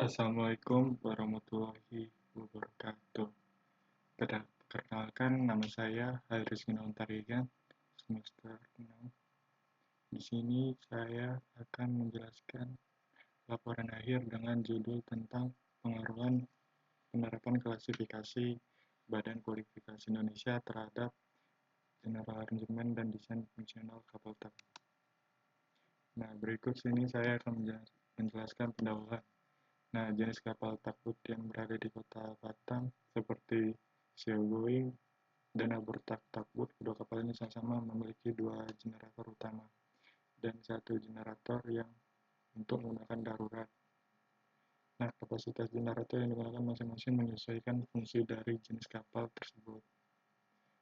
Assalamualaikum warahmatullahi wabarakatuh. Perkenalkan, nama saya Haris Gunawan Tarigan, semester 6. Di sini saya akan menjelaskan laporan akhir dengan judul tentang pengaruhan penerapan klasifikasi Badan Kualifikasi Indonesia terhadap General Arrangement dan Desain Fungsional Kapal takbut. Nah, berikut sini saya akan menjelaskan pendahuluan. Nah, jenis kapal takbut yang berada di kota Batam seperti Seagoing dan Abertak Takbut, kedua kapal ini sama-sama memiliki dua generator utama dan satu generator yang untuk menggunakan darurat. Nah, kapasitas generator yang digunakan masing-masing menyesuaikan fungsi dari jenis kapal tersebut.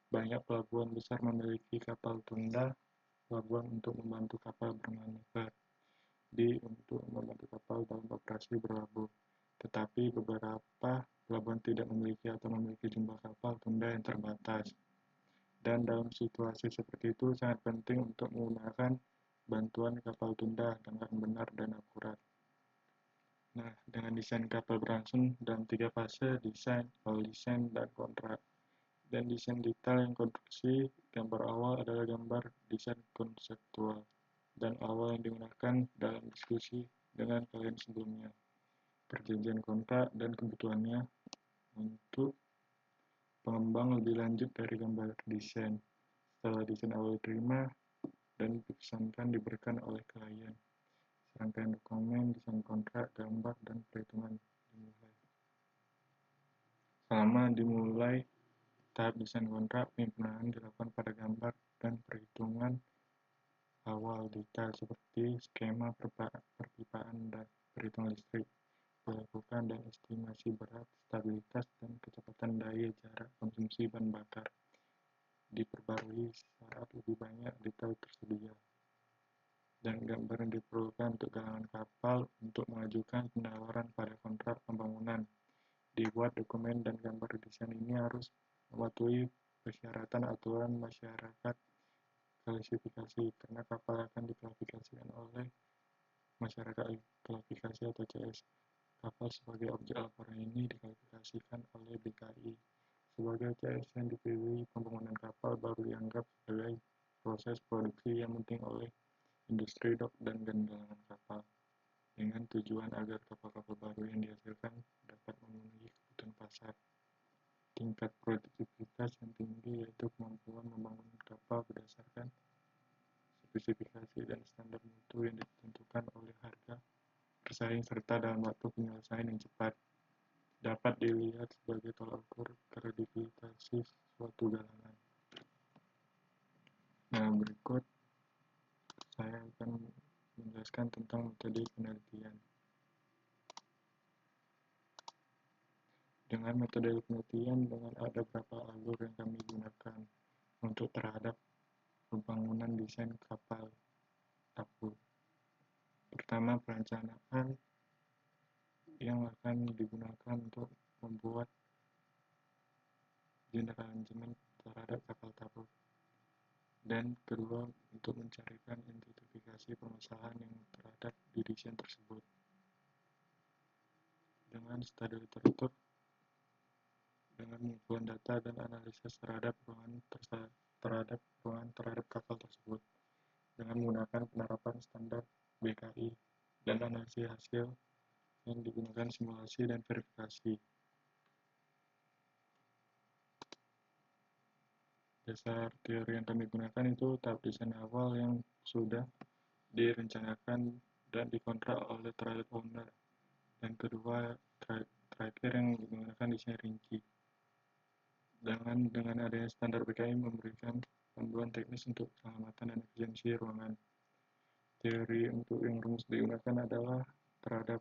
Banyak pelabuhan besar memiliki kapal tunda, pelabuhan untuk membantu kapal bermanuver, untuk membantu kapal dalam operasi berlabuh. Tetapi beberapa pelabuhan tidak memiliki atau memiliki jumlah kapal tunda yang terbatas. Dan dalam situasi seperti itu sangat penting untuk menggunakan bantuan kapal tunda dengan benar dan akurat. Nah, dengan desain kapal berlangsung dalam 3 fase, desain, awal desain, dan kontrak. Dan desain detail yang konstruksi, gambar awal adalah gambar desain konseptual dan awal yang digunakan dalam diskusi dengan klien sebelumnya. Perjanjian kontrak dan kebutuhannya untuk pengembang lebih lanjut dari gambar desain. Setelah desain awal diterima dan dipesankan diberikan oleh klien, serangkaian dokumen, desain kontrak, gambar, dan perhitungan dimulai. Selama dimulai tahap desain kontrak, penyempurnaan dilakukan pada gambar dan perhitungan awal detail seperti skema perpipaan dan perhitungan listrik dilakukan dan estimasi berat, stabilitas, dan kecepatan daya jarak konsumsi bahan bakar diperbarui saat lebih banyak detail tersedia. Dan gambar yang diperlukan untuk galangan kapal untuk mengajukan penawaran pada kontrak pembangunan. Dibuat dokumen dan gambar desain ini harus mematuhi persyaratan aturan masyarakat klasifikasi karena kapal akan diklasifikasikan oleh masyarakat klasifikasi atau CS. Kapal sebagai objek laporan ini diklasifikasikan oleh BKI. Sebagai CS yang dipilih, pembangunan kapal baru dianggap sebagai proses produksi yang penting oleh industri dok dan galangan kapal, dengan tujuan agar kapal-kapal baru yang dihasilkan dapat memenuhi kebutuhan pasar. Tingkat produktivitas yang tinggi yaitu kemampuan membangun kapal berdasarkan spesifikasi dan standar mutu yang ditentukan oleh harga bersaing serta dalam waktu penyelesaian yang cepat, dapat dilihat sebagai tolak ukur kredibilitas suatu galangan. Nah, berikut saya akan menjelaskan tentang metode penelitian. Dengan metode penelitian, dengan ada beberapa alur yang kami gunakan untuk terhadap pembangunan desain kapal takbut. Pertama, perencanaan yang akan digunakan untuk membuat general arrangement terhadap kapal takbut. Dan kedua, untuk mencarikan identifikasi permasalahan yang terhadap di desain tersebut. Dengan stadium tertutup, dengan pengumpulan data dan analisis terhadap ruangan terhadap kapal tersebut, dengan menggunakan penerapan standar BKI dan analisis hasil yang digunakan simulasi dan verifikasi. Dasar teori yang kami gunakan itu tahap desain awal yang sudah direncanakan dan dikontrak oleh trial owner, dan kedua terakhir yang menggunakan desain rinci. Dengan adanya standar BKI memberikan panduan teknis untuk keselamatan dan efisiensi ruangan. Teori untuk yang rumus digunakan adalah terhadap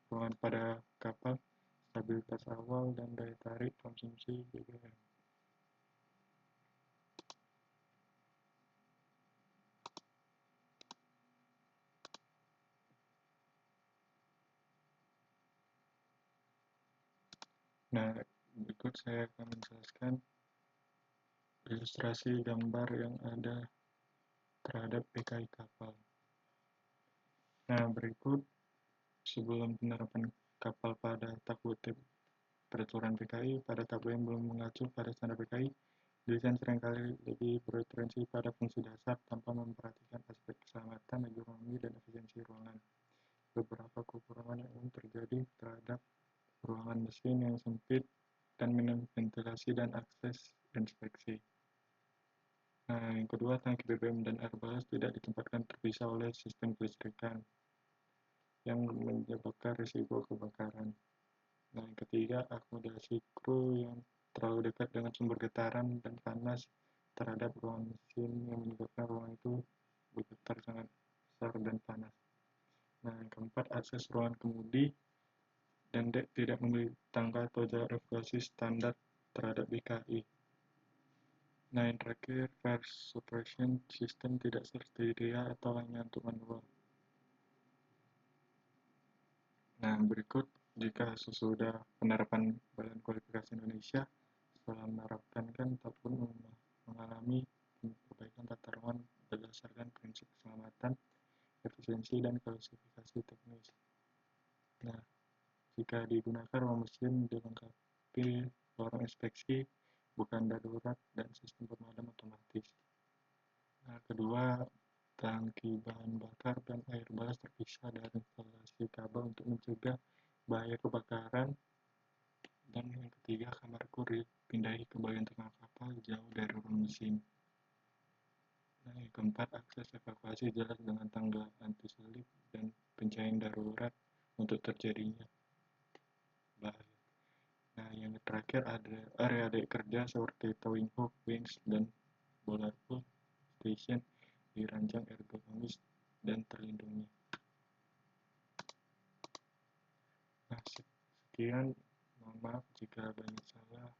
ruangan pada kapal, stabilitas awal, dan daya tarik konsumsi BBM. Nah, berikut saya akan menjelaskan ilustrasi gambar yang ada terhadap PKI kapal. Nah, berikut sebelum penerapan kapal pada tak kutip peraturan PKI pada tabel yang belum mengacu pada standar PKI. Desain seringkali lebih berorientasi pada fungsi dasar tanpa memperhatikan aspek keselamatan, ergonomi, dan efisiensi ruangan. Beberapa kekurangan yang umum terjadi terhadap ruangan mesin yang sempit dan minim ventilasi dan akses inspeksi. Nah, yang kedua, tangki BBM dan air balas tidak ditempatkan terpisah oleh sistem kelistrikan yang menyebabkan risiko kebakaran. Nah, yang ketiga, akomodasi kru yang terlalu dekat dengan sumber getaran dan panas terhadap ruangan mesin yang menyebabkan ruangan itu bergetar sangat besar dan panas. Nah, yang keempat, akses ruangan kemudi dan dek tidak memiliki tangga atau jalur evakuasi standar terhadap BKI. Nah, yang terakhir, fire suppression system tidak tersedia atau hanya untuk manual. Nah, berikut jika sesudah penerapan Badan Kualifikasi Indonesia setelah menerapkan tak pun mengalami perbaikan tata ruang berdasarkan prinsip keselamatan, efisiensi, dan klasifikasi teknis. Nah, jika digunakan ruang mesin dilengkapi lorong inspeksi, bukan darurat, dan sistem pemadam otomatis. Nah, kedua, tangki bahan bakar dan air balas terpisah dari instalasi kabel untuk mencegah bahaya kebakaran. Dan yang ketiga, kamar kru dipindahi ke bagian tengah kapal jauh dari ruang mesin. Nah, yang keempat, akses evakuasi jelas dengan tangga anti-slip dan pencahayaan darurat untuk terjadinya bahaya. Nah, yang terakhir ada area kerja seperti towing hook, winch, dan bollard station dirancang ergonomis dan terlindungi. Nah, sekian. Mohon maaf jika banyak salah,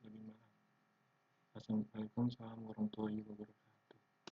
lebih maaf. Assalamualaikum warahmatullahi wabarakatuh.